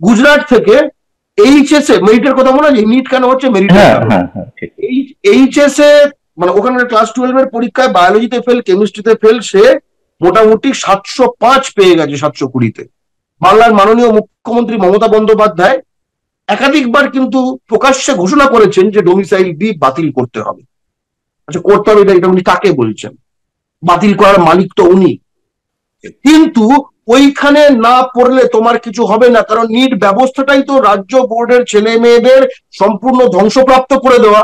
গুজরাট থেকে এইচএস এ মেরিটের কথা মনে হয়, নিট কেন হচ্ছে মেরিটের কারণে। এইচএস এ মানে ওখানে ক্লাস 12 এর পরীক্ষায় বায়োলজিতে ফেল, কেমিস্ট্রিতে ফেল, সে মোটামুটি 705 পেয়ে গেছে 720-তে। বাংলার মাননীয় মুখ্যমন্ত্রী মমতা বন্দ্যোপাধ্যায় একাধিকবার কিন্তু প্রকাশ্যে ঘোষণা করেছেন যে ডোমিসাইল বি বাতিল করতে হবে। আচ্ছা, করতে হবে এটা উনি কাকে বলছেন? বাতিল করার মালিক তো উনি। কিন্তু ওইখানে না পড়লে তোমার কিছু হবে না, কারণ নিট ব্যবস্থাটাই তো রাজ্য বোর্ডের ছেলে মেয়েদের সম্পূর্ণ ধ্বংসপ্রাপ্ত করে দেওয়া।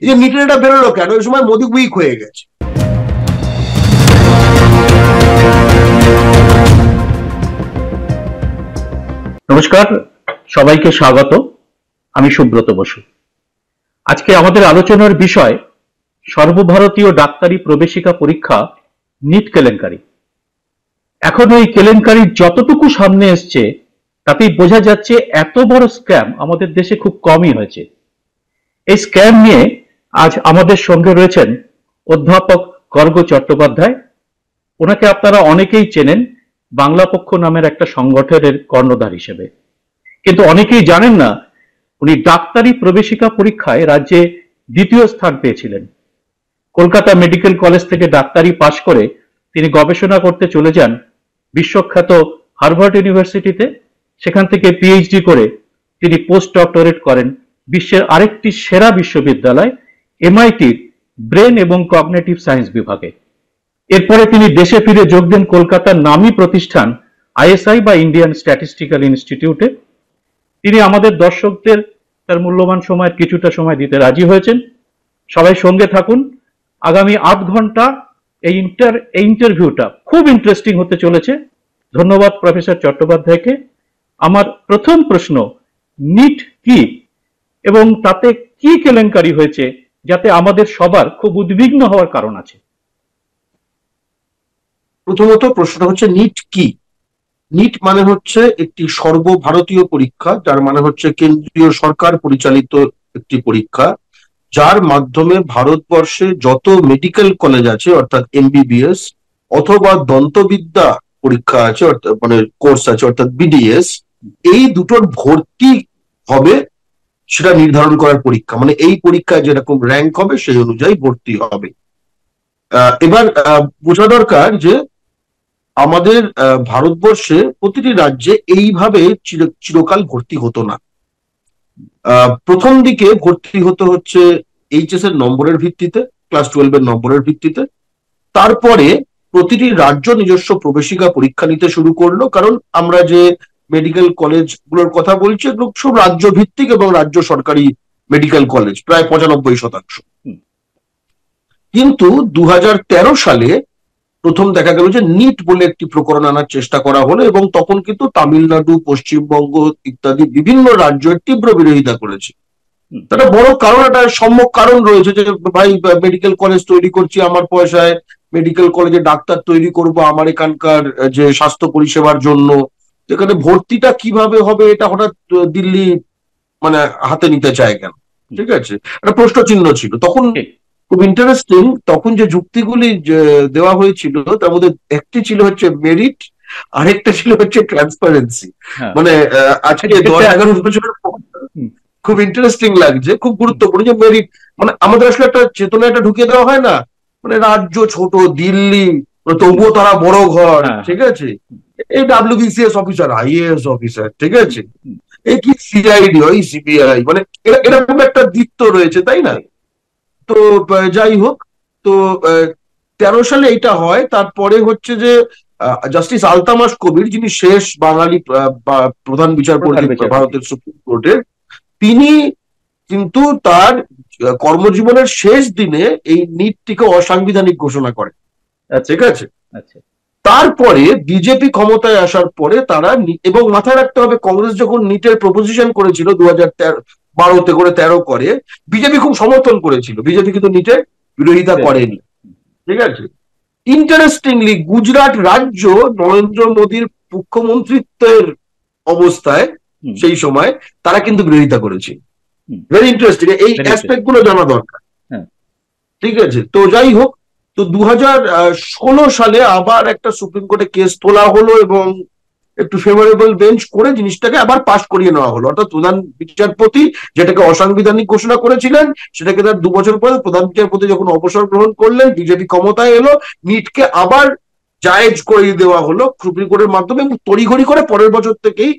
এই যে নিটের এটা বেরোলো কেন? ওই সময় মোদি উইক হয়ে গেছে। নমস্কার, সবাইকে স্বাগত। আমি সুব্রত বসু। আজকে আমাদের আলোচনার বিষয় সর্বভারতীয় ডাক্তারি প্রবেশিকা পরীক্ষা নিট কেলেঙ্কারি। এখন এই কেলেঙ্কারি যতটুকু সামনে এসছে তাতেই বোঝা যাচ্ছে এত বড় স্ক্যাম আমাদের দেশে খুব কমই হয়েছে। এই স্ক্যাম নিয়ে আজ আমাদের সঙ্গে রয়েছেন অধ্যাপক গর্গ চট্টোপাধ্যায়। ওনাকে আপনারা অনেকেই চেনেন বাংলা পক্ষ নামের একটা সংগঠনের কর্ণধার হিসেবে, কিন্তু অনেকেই জানেন না উনি ডাক্তারি প্রবেশিকা পরীক্ষায় রাজ্যে দ্বিতীয় স্থান পেয়েছিলেন। কলকাতা মেডিকেল কলেজ থেকে ডাক্তারি পাশ করে তিনি গবেষণা করতে চলে যান বিশ্বখ্যাত হার্ভার্ড ইউনিভার্সিটিতে। সেখান থেকে পিএইচডি করে তিনি পোস্ট ডক্টরেট করেন বিশ্বের আরেকটি সেরা বিশ্ববিদ্যালয় এমআইটির ব্রেন এবং কগনিটিভ সায়েন্স বিভাগে। এরপরে তিনি দেশে ফিরে যোগ দেন কলকাতার নামী প্রতিষ্ঠান আইএসআই বা ইন্ডিয়ান স্ট্যাটিস্টিক্যাল ইনস্টিটিউটে। তিনি আমাদের দর্শকদের তার মূল্যবান সময়ের কিছুটা সময় দিতে রাজি হয়েছেন। সবাই সঙ্গে থাকুন। আগামী 8 ঘন্টা এই ইন্টারভিউটা খুব ইন্টারেস্টিং হতে চলেছে। ধন্যবাদ প্রফেসর চট্টোপাধ্যায়কে। আমার প্রথম প্রশ্ন, নিট কি এবং তাতে কি কেলেঙ্কারি হয়েছে যাতে আমাদের সবার খুব উদ্বিগ্ন হওয়ার কারণ আছে? প্রথমত প্রশ্নটা হচ্ছে নিট কি? নিট মানে হচ্ছে একটি সর্বভারতীয় পরীক্ষা, যার মানে হচ্ছে কেন্দ্রীয় সরকার পরিচালিত একটি পরীক্ষা, যার মাধ্যমে ভারতবর্ষে যত মেডিকেল কলেজ আছে অর্থাৎ এমবিবিএস অথবা দন্তবিদ্যা পরীক্ষা আছে মানে কোর্স আছে অর্থাৎ বিডিএস, এই দুটোর ভর্তি হবে সেটা নির্ধারণ করার পরীক্ষা। মানে এই পরীক্ষায় যেরকম র্যাঙ্ক হবে সেই অনুযায়ী ভর্তি হবে। এবার বোঝা দরকার যে আমাদের ভারতবর্ষে প্রতিটি রাজ্যে এইভাবে চিরকাল ভর্তি হতো না। প্রথম দিকে ভর্তি হতে হচ্ছে এইচএস এর নম্বরের ভিত্তিতে, ক্লাস 12 এর নম্বরের ভিত্তিতে। তারপরে প্রতিটি রাজ্য নিজস্ব প্রবেশিকা পরীক্ষা নিতে শুরু করলো, কারণ আমরা যে মেডিকেল কলেজগুলোর কথা বলছি এগুলো সব রাজ্য ভিত্তিক এবং রাজ্য সরকারি মেডিকেল কলেজ, প্রায় 95%। কিন্তু 2013 সালে প্রথম দেখা গেল যে নিট বলে একটি প্রকরণ আনার চেষ্টা করা হলো, এবং তখন কিন্তু তামিলনাড়ু, পশ্চিমবঙ্গ ইত্যাদি বিভিন্ন রাজ্য তীব্র বিরোধিতা করেছে। তার বড় কারণ, একটা সম্যক কারণ রয়েছে যে ভাই মেডিকেল কলেজ তৈরি করছি আমার পয়সায়, মেডিকেল কলেজে ডাক্তার তৈরি করব আমার এখানকার যে স্বাস্থ্য পরিষেবার জন্য, এখানে ভর্তিটা কিভাবে হবে এটা হঠাৎ দিল্লি মানে হাতে নিতে চায় কেন? ঠিক আছে, একটা প্রশ্ন চিহ্ন ছিল তখন। খুব ইন্টারেস্টিং, তখন যে যুক্তিগুলি দেওয়া হয়েছিল তার মধ্যে একটি ছিল হচ্ছে মেরিট, আরেকটা ছিল হচ্ছে ট্রান্সপারেন্সি। মানে আজকে 10-11 বছরের খুব ইন্টারেস্টিং লাগছে, খুব গুরুত্বপূর্ণ যে মেরিট মানে আমাদের আসলে একটা চেতনা এটা ঢুকিয়ে দেওয়া হয় না, মানে রাজ্য ছোট, দিল্লি তবুও তারা বড় ঘর, ঠিক আছে, এই ডাব্লিউবিসিএস অফিসার, আইএএস অফিসার, ঠিক আছে, এই কি সিআইডি, ওই সিবিআই, মানে এরকম একটা দিত্য রয়েছে, তাই না? তো যাই হোক, তো 13 সালে এটা হয়। তারপরে হচ্ছে যে জাস্টিস আলতামাস কবির, যিনি শেষ বাঙালি প্রধান বিচারপতি ভারতের সুপ্রিম কোর্টের, তিনি কিন্তু তার কর্মজীবনের শেষ দিনে এই নিটটিকে অসাংবিধানিক ঘোষণা করেন। ঠিক আছে, তারপরে বিজেপি ক্ষমতায় আসার পরে তারা, এবং মাথায় রাখতে হবে কংগ্রেস যখন নিটের প্রপোজিশন করেছিল 2012 করে 13 করে, বিজেপি খুব সমর্থন করেছিল, বিজেপি কিন্তু নিটের বিরোধিতা করেনি। ঠিক আছে, ইন্টারেস্টিংলি গুজরাট রাজ্য নরেন্দ্র মোদীর মুখ্যমন্ত্রিত্বের অবস্থায় সেই সময় তারা কিন্তু বিরোধিতা করেছিল। ভেরি ইন্টারেস্টিং, এই অ্যাসপেক্ট গুলো জানা দরকার। ঠিক আছে, তো যাই হোক, তো 2016 সালে আবার একটা সুপ্রিম কোর্টে কেস তোলা হলো, এবং একটু ফেভারেবল বেঞ্চ করে জিনিসটাকে আবার পাশ করিয়ে নেওয়া হলো। অর্থাৎ প্রধান বিচারপতি যেটাকে অসাংবিধানিক ঘোষণা করেছিলেন সেটাকে তার 2 বছর পরে প্রধান বিচারপতি যখন অবসর গ্রহণ করলেন, বিজেপি ক্ষমতায় এলো, নিটকে আবার জায়েজ করে দেওয়া হলো সুপ্রিম কোর্টের মাধ্যমে, এবং তড়িঘড়ি করে পরের বছর থেকেই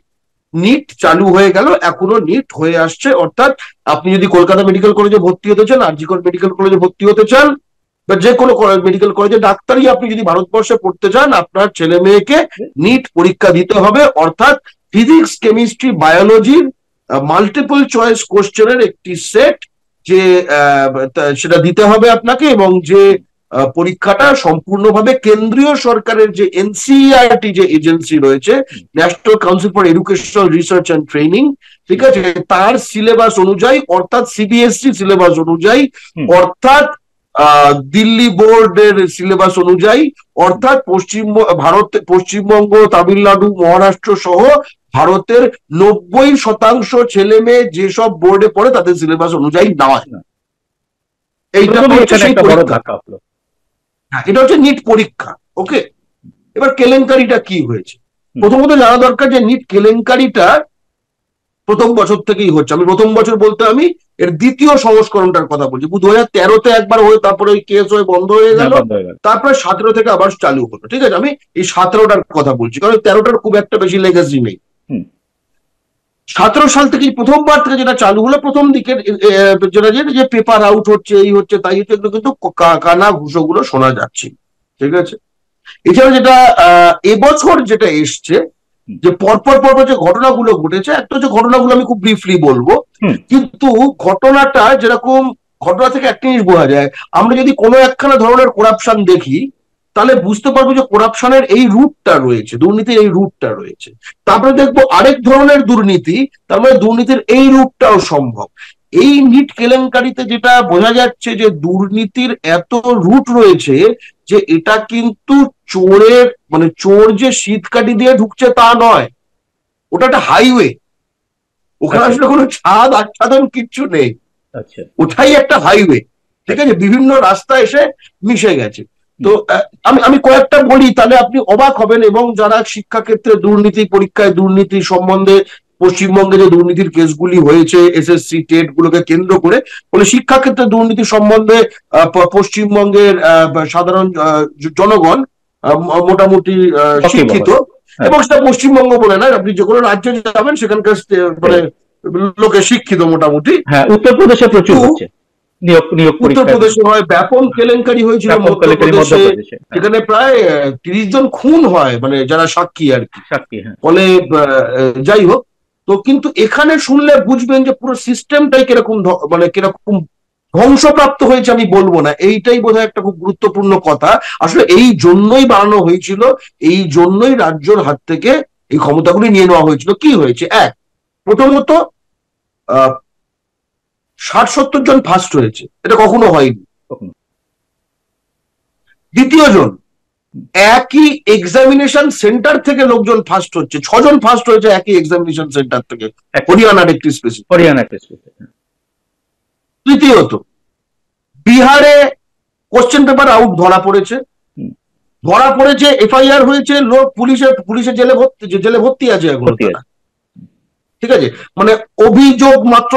নিট চালু হয়ে গেল। এখনো নিট হয়ে আসছে। অর্থাৎ আপনি যদি কলকাতা মেডিকেল কলেজে ভর্তি হতে চান, আর জি কর মেডিকেল কলেজে ভর্তি হতে চান, বা যে কোনো মেডিকেল কলেজে ডাক্তারি আপনি যদি ভারতবর্ষে পড়তে চান, আপনার ছেলে মেয়েকে নিট পরীক্ষা দিতে হবে। অর্থাৎ ফিজিক্স, কেমিস্ট্রি, বায়োলজির মাল্টিপল চয়েস কোশ্চেনের একটি সেট, যে সেটা দিতে হবে আপনাকে, এবং যে পরীক্ষাটা সম্পূর্ণভাবে কেন্দ্রীয় সরকারের যে এনসিইআরটি যে এজেন্সি রয়েছে, national council for educational research and training, ঠিক আছে, তার সিলেবাস অনুযায়ী, অর্থাৎ সিবিএসই সিলেবাস অনুযায়ী, অর্থাৎ দিল্লি বোর্ডের সিলেবাস অনুযায়ী, অর্থাৎ পশ্চিমবঙ্গ, তামিলনাড়ু, মহারাষ্ট্র সহ ভারতের 90% ছেলে মেয়ে যেসব বোর্ডে পড়ে তাদের সিলেবাস অনুযায়ী নয়। এইটা হচ্ছে সেই পরীক্ষা। হ্যাঁ, এটা হচ্ছে নিট পরীক্ষা। ওকে, এবার কেলেঙ্কারিটা কি হয়েছে প্রথমত জানা দরকার, যে নিট কেলেঙ্কারিটা প্রথম বছর থেকেই হচ্ছে। আমি প্রথম বছর বলতে আমি এর দ্বিতীয় সংস্করণটার কথা বলছি। 2013-তে একবার হয়ে তারপরে ওই কেস হয়ে বন্ধ হয়ে গেল, তারপরে 17 থেকে আবার চালু হলো। ঠিক আছে, আমি এই 17টার কথা বলছি, কারণ 13টার খুব একটা বেশি লেগেসি নেই। 17 সাল থেকে প্রথমবার থেকে যেটা চালু হলো, প্রথম দিকে যেটা যে পেপার আউট হচ্ছে, এই হচ্ছে তাই হচ্ছে, এগুলো কিন্তু কানা ঘুষোগুলো শোনা যাচ্ছে। ঠিক আছে, এছাড়া যেটা এবছর যেটা এসছে, যে পরপর যে ঘটনাগুলো ঘটেছে, একটা হচ্ছে ঘটনাগুলো আমি খুব ব্রিফলি বলবো, কিন্তু ঘটনাটা যেরকম, ঘটনা থেকে একটা জিনিস বোঝা যায়, আমরা যদি কোনো একখানা ধরনের করাপশন দেখি তাহলে বুঝতে পারবো যে করাপশনের এই রুটটা রয়েছে, দুর্নীতির এই রুটটা রয়েছে। তারপরে দেখবো আরেক ধরনের দুর্নীতি, তার মানে দুর্নীতির এই রুটটাও সম্ভব। এই নিট কেলেঙ্কারিতে যেটা বোঝা যাচ্ছে, যে দুর্নীতির এত রুট রয়েছে, যে এটা কিন্তু চোরের, মানে চোর যে শীতকাঠি দিয়ে ঢুকছে তা নয়, ওটা একটা হাইওয়ে। ওখানে আসলে কোনো ছাদ আচ্ছাদন কিচ্ছু নেই, ওটাই একটা হাইওয়ে। ঠিক আছে, বিভিন্ন রাস্তা এসে মিশে গেছে। তো আমি কয়েকটা বলি, তাহলে আপনি অবাক হবেন। এবং যারা শিক্ষাক্ষেত্রে দুর্নীতি, পরীক্ষায় দুর্নীতি সম্বন্ধে, পশ্চিমবঙ্গে যে দুর্নীতির কেসগুলি হয়েছে এসএসসি টেট গুলোকে কেন্দ্র করে, বলে শিক্ষাক্ষেত্রে দুর্নীতি সম্বন্ধে পশ্চিমবঙ্গের সাধারণ জনগণ মোটামুটি শিক্ষিত, এবং সেটা পশ্চিমবঙ্গ বলে না, আপনি যে কোনো রাজ্যে যাবেন সেখানকার মানে লোকে শিক্ষিত মোটামুটি। উত্তরপ্রদেশে প্রচুর হচ্ছে, উত্তরপ্রদেশে হয়, ব্যাপক কেলেঙ্কারি হয়েছিল মধ্যপ্রদেশে, সেখানে প্রায় 30 জন খুন হয়, মানে যারা সাক্ষী আর কি। ফলে যাই হোক, তো কিন্তু এখানে শুনলে বুঝবেন যে পুরো সিস্টেমটাই কিরকম, মানে কিরকম ধ্বংসপ্রাপ্ত হয়েছে। আমি বলবো না, এইটাই বোধহয় একটা খুব গুরুত্বপূর্ণ কথা। আসলে এই জন্যই বানানো হয়েছিল, এই জন্যই রাজ্যের হাত থেকে এই ক্ষমতাগুলি নিয়ে নেওয়া হয়েছিল। কি হয়েছে, প্রথমত 60-70 জন ফার্স্ট হয়েছে, এটা কখনো হয়নি। দ্বিতীয় জন, একই এক্সামিনেশন সেন্টার থেকে লোকজন ফার্স্ট হচ্ছে, 6 জন ফার্স্ট হয়েছে একই এক্সামিনেশন সেন্টার থেকে, হরিয়ানার একটি স্পেসিফিক। তৃতীয়ত, বিহারে কোশ্চেন পেপার আউট ধরা পড়েছে, এফআইআর হয়েছে, লোক পুলিশের জেলে ভর্তি আছে এখন। ঠিক আছে, মানে অভিযোগ মাত্র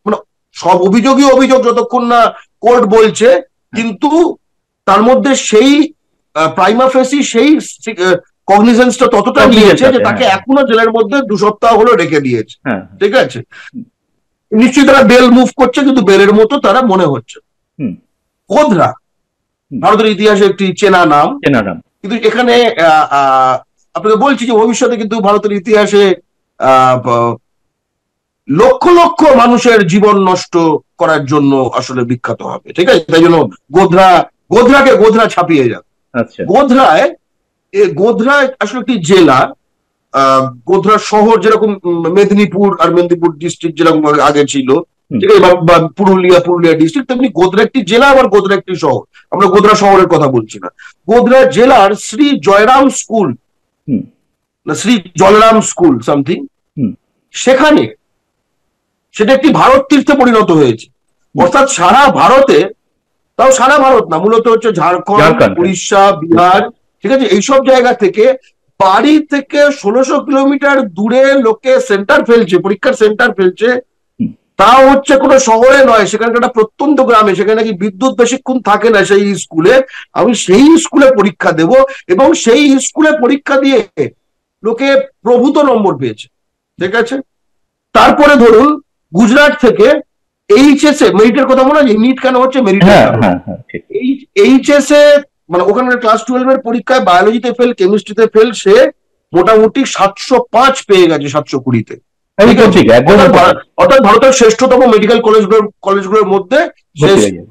মানে সব অভিযোগই অভিযোগ যতক্ষণ না কোর্ট বলছে, কিন্তু তার মধ্যে সেই প্রাইমা ফেসি সেই কগনিজেন্সটা ততটা নিয়েছে যে তাকে এখনো জেলের মধ্যে 2 সপ্তাহ হলো রেখে দিয়েছে। ঠিক আছে, নিশ্চয়ই তারা বেল মুভ করছে, কিন্তু বেলের মতো তারা মনে হচ্ছে। গোধরা ভারতের ইতিহাসে একটি চেনা নাম, কিন্তু এখানে আপনাকে বলছি যে ভবিষ্যতে কিন্তু ভারতের ইতিহাসে লক্ষ লক্ষ মানুষের জীবন নষ্ট করার জন্য আসলে বিখ্যাত হবে। ঠিক আছে, তাই জন্য গোধরাকে গোধরা ছাপিয়ে যাবে। গোধরা আসলে একটি জেলা, গোধরা শহর যেরকম মেদিনীপুর আর মেদিনীপুর ডিস্ট্রিক্ট যেরকম আগে ছিল, ঠিক আছে, বা পুরুলিয়া ডিস্ট্রিক্ট, তেমনি গোধরা একটি জেলা, আবার গোধরা একটি শহর। আমরা গোধরা শহরের কথা বলছি না। গোধরা জেলার Shri Jayram school, Shri Jayram school something, সেখানে সেটা একটি ভারত তীর্থে পরিণত হয়েছে। অর্থাৎ সারা ভারতে, তাও সারা ভারত না, মূলত হচ্ছে ঝাড়খণ্ড, উড়িষ্যা, বিহার, ঠিক আছে, এইসব জায়গা থেকে বাড়ি থেকে 1600 কিলোমিটার দূরে লোকে সেন্টার ফেলছে, পরীক্ষার সেন্টার ফেলছে, তাও হচ্ছে কোনো শহরে নয়, সেখানে একটা প্রত্যন্ত গ্রামে, সেখানে নাকি বিদ্যুৎ বেশিক্ষণ থাকে না সেই স্কুলে। আমি সেই স্কুলে পরীক্ষা দেব, এবং সেই স্কুলে পরীক্ষা দিয়ে লোকে প্রভূত নম্বর পেয়েছে। ঠিক আছে, তারপরে ধরুন গুজরাট থেকে এইচএসএ, মেরিটের কথা মনে হয়, নিট কেন হচ্ছে মেরিটের কারণে। এইচএসএ মানে ওখানে ক্লাস 12 এর পরীক্ষায় বায়োলজিতে ফেল, কেমিস্ট্রিতে ফেল, সে মোটামুটি 705 পেয়ে গেছে 720-তে। অর্থাৎ ভারতের শ্রেষ্ঠতম মেডিকেল কলেজগুলোর মধ্যে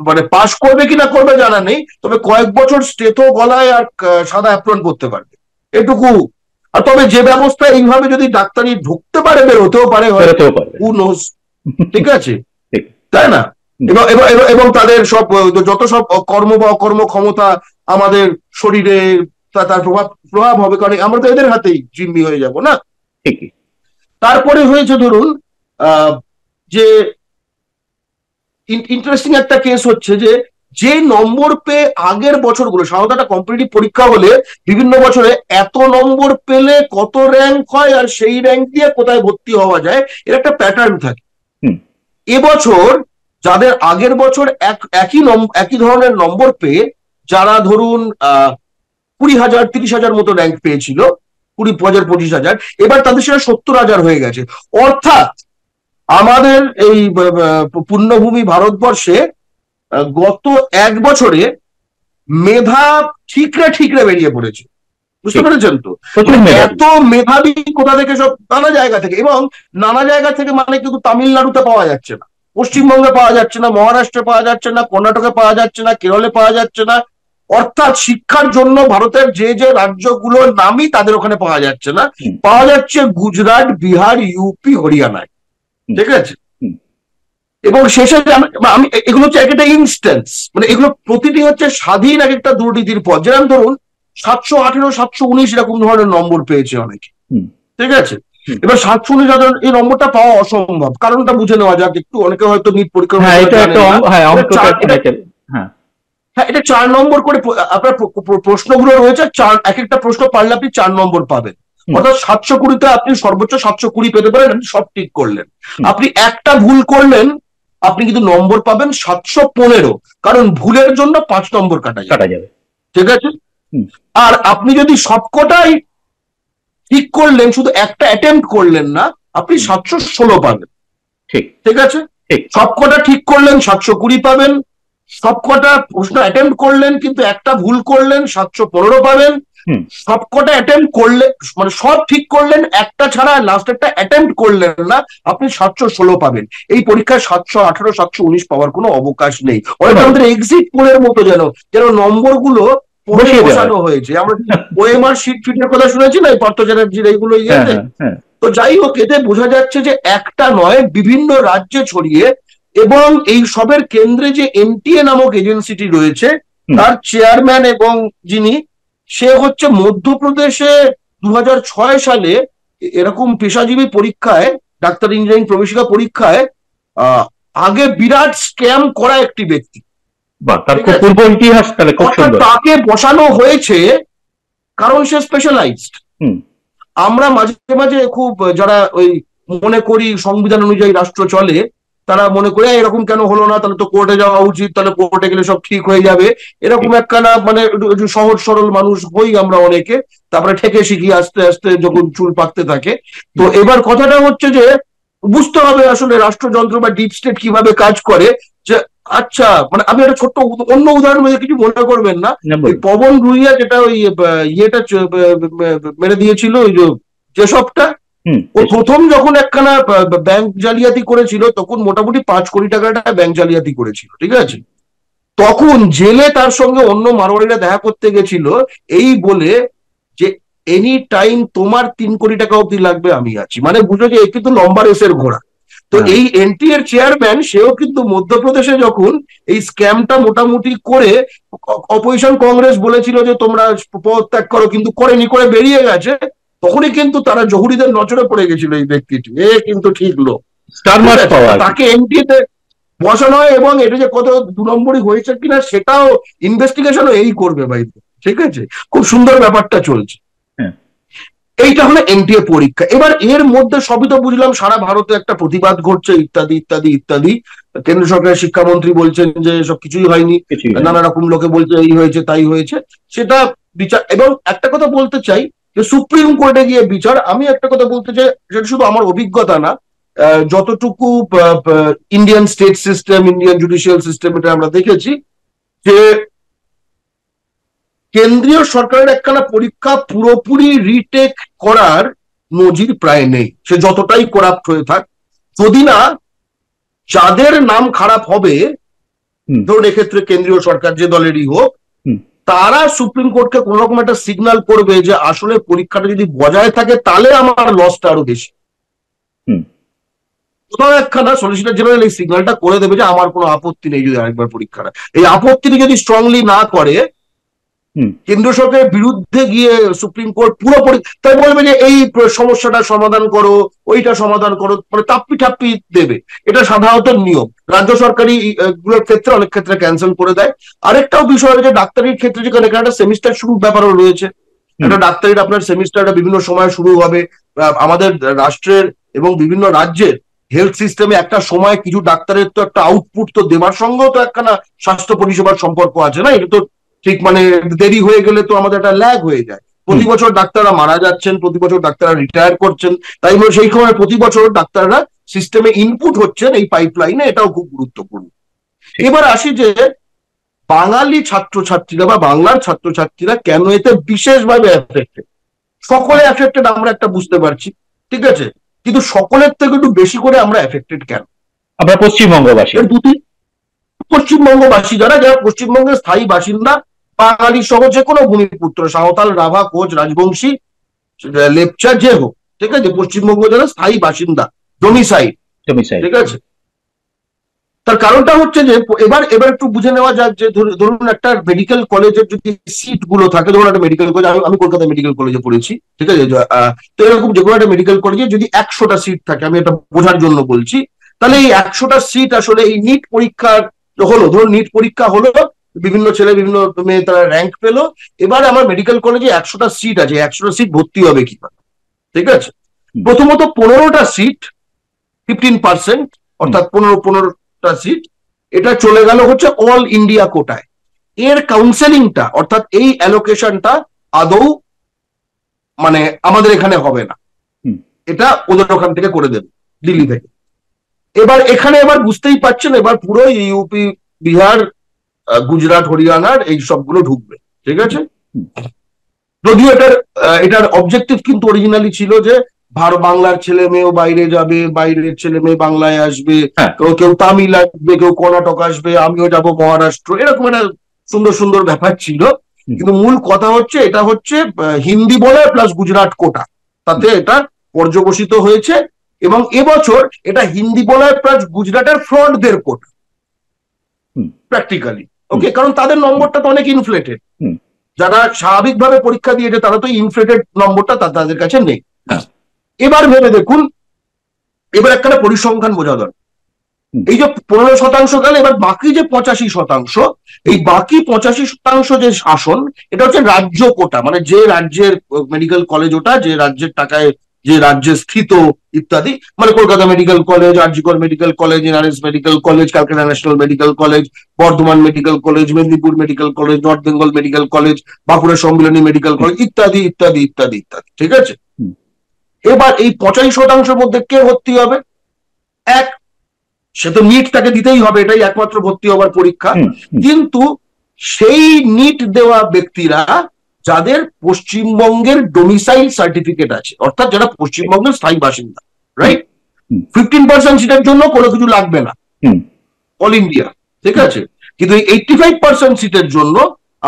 মানে পাশ করবে কিনা করবে জানা নেই, তবে কয়েক বছর স্টেথো গলায় আর সাদা অ্যাপ্রন করতে পারবে, এটুকু। আর তবে যে ব্যবস্থা এইভাবে যদি ডাক্তারি ঢুকতে পারে, বেরোতেও পারে, হু নোস, ঠিক আছে, তাই না? এবং তাদের সব যত সব কর্ম বা অকর্ম ক্ষমতা আমাদের শরীরে তার প্রভাব হবে, কারণ আমরা তো এদের হাতেই জিম্মি হয়ে যাব না। তারপরে হয়েছে ধরুন যে ইন্টারেস্টিং একটা কেস হচ্ছে যে নম্বর পেয়ে আগের বছরগুলো, সাধারণত একটা কম্পিটিটিভ পরীক্ষা হলে বিভিন্ন বছরে এত নম্বর পেলে কত র্যাঙ্ক হয় আর সেই র্যাঙ্ক দিয়ে কোথায় ভর্তি হওয়া যায়, এর একটা প্যাটার্ন থাকে। এবছর যাদের আগের বছর একই ধরনের নম্বর পেয়ে যারা ধরুন 20,000 30,000 মতো র্যাঙ্ক পেয়েছিল, 20,000 25,000, এবার তাদের সেটা 70,000 হয়ে গেছে। অর্থাৎ আমাদের এই পুণ্যভূমি ভারতবর্ষে গত এক বছরে মেধা ঠিকরে বেরিয়ে পড়েছে, বুঝতে পেরেছেন তো? এত মেধাবী কোথা থেকে, সব নানা জায়গা থেকে, এবং নানা জায়গা থেকে মানে কিন্তু তামিলনাড়ুতে পাওয়া যাচ্ছে না, পশ্চিমবঙ্গে পাওয়া যাচ্ছে না, মহারাষ্ট্রে পাওয়া যাচ্ছে না, কর্ণাটকে পাওয়া যাচ্ছে না, কেরলে পাওয়া যাচ্ছে না। অর্থাৎ শিক্ষার জন্য ভারতের যে রাজ্যগুলোর নামই তাদের ওখানে পাওয়া যাচ্ছে না, পাওয়া যাচ্ছে গুজরাট, বিহার, ইউপি, হরিয়ানায়। ঠিক আছে, এবং শেষে আমি এগুলো হচ্ছে একটা ইনস্ট্যান্স, মানে এগুলো প্রতিটি হচ্ছে স্বাধীন এক একটা দুর্নীতির পথ। যেরকম ধরুন 718 719 এরকম ধরনের নম্বর পেয়েছে অনেকে, ঠিক আছে। এবার 719 এই নম্বরটা পাওয়া অসম্ভব, কারণটা বুঝে নেওয়া যাক একটু। অনেকে হয়তো নিট পরীক্ষা, এটা 4 নম্বর করে আপনার প্রশ্নগুলো রয়েছে, এক একটা প্রশ্ন পারলে আপনি 4 নম্বর পাবেন। অর্থাৎ 720-তে আপনি সর্বোচ্চ 720 পেতে পারেন, আপনি সব ঠিক করলেন। আপনি একটা ভুল করলেন, আপনি কিন্তু নম্বর পাবেন 715, কারণ ভুলের জন্য 5 নম্বর কাটা যাবে। ঠিক আছে, আর আপনি যদি সবকটাই ঠিক করলেন, শুধু একটা অ্যাটেম্প্ট করলেন না, আপনি 716 পাবেন। ঠিক আছে, সবকটা ঠিক করলেন 720 পাবেন, সবকটা প্রশ্ন অ্যাটেম্প্ট করলেন কিন্তু একটা ভুল করলেন 715 পাবেন, সবকটা অ্যাটেম্প্ট করলে মানে সব ঠিক করলেন একটা ছাড়া, লাস্ট একটা অ্যাটেম্প্ট করলেন না, আপনি 716 পাবেন। এই পরীক্ষায় 718 719 পাওয়ার কোনো অবকাশ নেই। অনেকটা আমাদের এক্সিট পোলের মতো যেন নম্বরগুলো বসানো হয়েছে। আমরা ওএমআর শিটের কথা শুনেছি না, পার্থ চ্যাটার্জির এইগুলো ইয়েতে। তো যাই হোক, এতে বোঝা যাচ্ছে যে একটা নয়, বিভিন্ন রাজ্যে ছড়িয়ে, এবং এই সবের কেন্দ্রে যে এনটিএ নামক এজেন্সিটি রয়েছে, তার চেয়ারম্যান এবং যিনি, সে হচ্ছে মধ্যপ্রদেশে 2006 সালে এরকম পেশাজীবী পরীক্ষায়, ডাক্তার ইঞ্জিনিয়ারিং প্রবেশিকা পরীক্ষায় আগে বিরাট স্ক্যাম করা একটি ব্যক্তি। তাকে বসানো হয়েছে কারণ সে স্পেশালাইজড। আমরা মাঝে মাঝে খুব যারা ওই মনে করি সংবিধান অনুযায়ী রাষ্ট্র চলে, তারা মনে করে এরকম কেন হলো না, তাহলে তো কোর্টে যাওয়া উচিত, তাহলে কোর্টে গেলে সব ঠিক হয়ে যাবে, এরকম একখানা মানে সহজ সরল মানুষ হই আমরা অনেকে। তারপরে ঠেকে শিখি আস্তে আস্তে যখন চুল পাকতে থাকে। তো এবার কথাটা হচ্ছে যে বুঝতে হবে আসলে রাষ্ট্রযন্ত্র বা ডিপ স্টেট কিভাবে কাজ করে। যে আচ্ছা, মানে আমি একটা ছোট্ট অন্য উদাহরণ কিছু মনে করবেন না, পবন রুইয়া যেটা ওই ইয়েটা মেরে দিয়েছিল, ওই যে সবটা, ও প্রথম যখন একখানা ব্যাংক জালিয়াতি করেছিল, তখন মোটামুটি 5 কোটি টাকাটা ব্যাংক জালিয়াতি করেছিল। ঠিক আছে, তখন জেলে তার সঙ্গে অন্য মারোয়ারিরা দেখা করতে গেছিল এই বলে যে এনি টাইম তোমার 3 কোটি টাকা অব্দি লাগবে, আমি আছি। মানে বুঝো যে এই কিন্তু লম্বা রেসের ঘোড়া। তো এই এনটিএ এর চেয়ারম্যান, সেও কিন্তু মধ্যপ্রদেশে যখন এই স্ক্যামটা মোটামুটি করে, অপোজিশন কংগ্রেস বলেছিল যে তোমরা পদত্যাগ করো, কিন্তু করেনি, করে বেরিয়ে গেছে, তখনই কিন্তু তারা জহুরিদের নজরে পড়ে গেছিল এই ব্যক্তিটি, কিন্তু ঠিক লোক, তাকে এনটিএতে বসানো হয়। এবং এটা যে কত 2 নম্বরই হয়েছে কিনা সেটাও ইনভেস্টিগেশনও এই করবে বাইরে। ঠিক আছে, খুব সুন্দর ব্যাপারটা চলছে। এইটা হলো এনটিএ পরীক্ষা। এবার এর মধ্যে সবই তো বুঝলাম, সারা ভারতে একটা প্রতিবাদ ঘটছে ইত্যাদি ইত্যাদি ইত্যাদি। কেন্দ্র সরকারের শিক্ষামন্ত্রী বলছেন যে সব কিছুই হয়নি, নানা রকম লোকে বলছে এই হয়েছে তাই হয়েছে, সেটা বিচার। এবং একটা কথা বলতে চাই যে সুপ্রিম কোর্টে গিয়ে বিচার, আমি একটা কথা বলতে চাই, সেটা শুধু আমার অভিজ্ঞতা না, যতটুকু Indian state system, Indian judicial system, এটা আমরা দেখেছি যে কেন্দ্রীয় সরকারের একখানা পরীক্ষা পুরোপুরি রিটেক করার নজির প্রায় নেই, সে যতটাই করাপ্ট হয়ে থাক। যদি না যাদের নাম খারাপ হবে, ধরুন এক্ষেত্রে কেন্দ্রীয় সরকার যে দলেরই হোক, তারা সুপ্রিম কোর্টকে কোন রকম একটা সিগন্যাল করবে যে আসলে পরীক্ষাটা যদি বজায় থাকে তাহলে আমার লসটা আরো বেশি। কোথাও একখানা সলিসিটর জেনারেল এই সিগন্যালটা করে দেবে যে আমার কোনো আপত্তি নেই যদি আরেকবার পরীক্ষাটা, এই আপত্তিটি যদি স্ট্রংলি না করে, কেন্দ্র সরকারের বিরুদ্ধে গিয়ে সুপ্রিম কোর্ট পুরোপুরি তাই বলবে যে এই সমস্যাটা সমাধান করো, ওইটা সমাধান করো, মানে টাপ্পি টাপ্পি দেবে। এটা সাধারণত নিয়ম, রাজ্য সরকারি গুলোর ক্ষেত্রে অনেক ক্ষেত্রে ক্যান্সেল করে দেয়। আরেকটাও বিষয় হচ্ছে ডাক্তারির ক্ষেত্রে, যেখানে একটা সেমিস্টার শুরুর ব্যাপারও রয়েছে। একটা ডাক্তারির আপনার সেমিস্টারটা বিভিন্ন সময় শুরু হবে। আমাদের রাষ্ট্রের এবং বিভিন্ন রাজ্যের হেলথ সিস্টেমে একটা সময় কিছু ডাক্তারের তো একটা আউটপুট তো দেওয়ার সঙ্গেও তো একখানা স্বাস্থ্য পরিষেবার সম্পর্ক আছে না, এটা তো ঠিক মানে দেরি হয়ে গেলে তো আমাদের একটা ল্যাগ হয়ে যায়। প্রতি বছর ডাক্তাররা মারা যাচ্ছেন, প্রতি বছর ডাক্তাররা রিটায়ার করছেন, তাই সেই সময় প্রতি বছর ডাক্তাররা সিস্টেমে ইনপুট হচ্ছেন এই পাইপলাইনে, এটাও খুব গুরুত্বপূর্ণ। এবার আসি যে বাঙালি ছাত্রছাত্রীরা বা বাংলার ছাত্রছাত্রীরা কেন এতে বিশেষভাবে এফেক্টেড। সকলে এফেক্টেড আমরা একটা বুঝতে পারছি, ঠিক আছে, কিন্তু সকলের থেকে একটু বেশি করে আমরা এফেক্টেড কেন? আমরা পশ্চিমবঙ্গবাসী, পশ্চিমবঙ্গবাসী যারা পশ্চিমবঙ্গের স্থায়ী বাসিন্দা, বাঙালি সহ যে কোনো ভূমিপুত্র, সাঁওতাল, রাভা, কোচ, রাজবংশী, লেপচা, যে হোক, ঠিক আছে, পশ্চিমবঙ্গ যারা স্থায়ী বাসিন্দা, ডোমিসাইল, ঠিক আছে। তার কারণটা হচ্ছে যে এবার একটু বুঝে নেওয়া যাক যে ধরুন একটা মেডিকেল কলেজের যদি সিট গুলো থাকে, ধরুন একটা মেডিকেল কলেজ, আমি কলকাতা মেডিকেল কলেজে পড়েছি, ঠিক আছে, তো এরকম যে কোনো একটা মেডিকেল কলেজে যদি 100টা সিট থাকে, আমি এটা বোঝার জন্য বলছি, তাহলে এই 100টা সিট আসলে এই নিট পরীক্ষার হলো, ধরুন নিট পরীক্ষা হলো, বিভিন্ন ছেলে বিভিন্ন মেয়ে তারা র্যাঙ্ক পেলো, এবার আমার মেডিকেল কলেজে 100টা সিট আছে, 100টা সিট ভর্তি হবে কিভাবে? ঠিক আছে, প্রথমত 15টা সিট, 15%, অর্থাৎ 15টা সিট, এটা চলে গেল হচ্ছে অল ইন্ডিয়া কোটায়। এর কাউন্সেলিংটা অর্থাৎ এই অ্যালোকেশনটা আদৌ মানে আমাদের এখানে হবে না, এটা ওদের ওখান থেকে করে দেবে, দিল্লি থেকে। এবার এখানে বুঝতেই পারছেন, এবার পুরো ইউপি, বিহার, গুজরাট, হরিয়ানার এই সবগুলো ঢুকবে, ঠিক আছে। যদিও এটার অবজেক্টিভ কিন্তু অরিজিনালি ছিল যে বাংলার ছেলে মেয়েও বাইরে যাবে, বাইরের ছেলে মেয়ে বাংলায় আসবে, কেউ তামিল আসবে, কেউ কর্ণাটক আসবে, আমিও যাব মহারাষ্ট্র, এরকম একটা সুন্দর সুন্দর ব্যাপার ছিল। কিন্তু মূল কথা হচ্ছে এটা হচ্ছে হিন্দি বলে প্লাস গুজরাট কোটা, তাতে এটা পর্যবসিত হয়েছে। এবং এবছর এটা হিন্দি বলার প্লাস গুজরাটের ফ্রন্টদের কোটা প্র্যাকটিক্যালি, ওকে, কারণ তাদের নম্বরটা তো অনেক ইনফ্লেটেড, যারা স্বাভাবিকভাবে পরীক্ষা দিয়েছে তারা তো ইনফ্লেটেড নম্বরটা তাদের কাছে নেই। এবার ভেবে দেখুন, এবার একটা পরিসংখ্যান বোঝা দরকার। এই যে 15% গেলে, এবার বাকি যে 85%, এই বাকি 85% যে শাসন, এটা হচ্ছে রাজ্য কোটা, মানে যে রাজ্যের মেডিকেল কলেজ ওটা যে রাজ্যের টাকায় যে রাজ্যে স্থিত ইত্যাদি, মানে Kolkata medical college, RG Kar medical college, NRS medical college, Calcutta national medical college, Bardhaman medical college, Medinipur medical college, north Bengal medical college, Bankura সম্মিলনী মেডিকেল কলেজ, ইত্যাদি ইত্যাদি ইত্যাদি ইত্যাদি, ঠিক আছে। এবার এই 85%-এর মধ্যে কে ভর্তি হবে? এক, সে তো নিট তাকে দিতেই হবে, এটাই একমাত্র ভর্তি হবার পরীক্ষা। কিন্তু সেই নিট দেওয়া ব্যক্তিরা যাদের পশ্চিমবঙ্গের ডোমিসাইল সার্টিফিকেট আছে, অর্থাৎ যারা পশ্চিমবঙ্গের স্থায়ী বাসিন্দা, রাইট, 15% সিটের জন্য কোনো কিছু লাগবে না অল ইন্ডিয়া, ঠিক আছে। কিন্তু এই 85% সিটের জন্য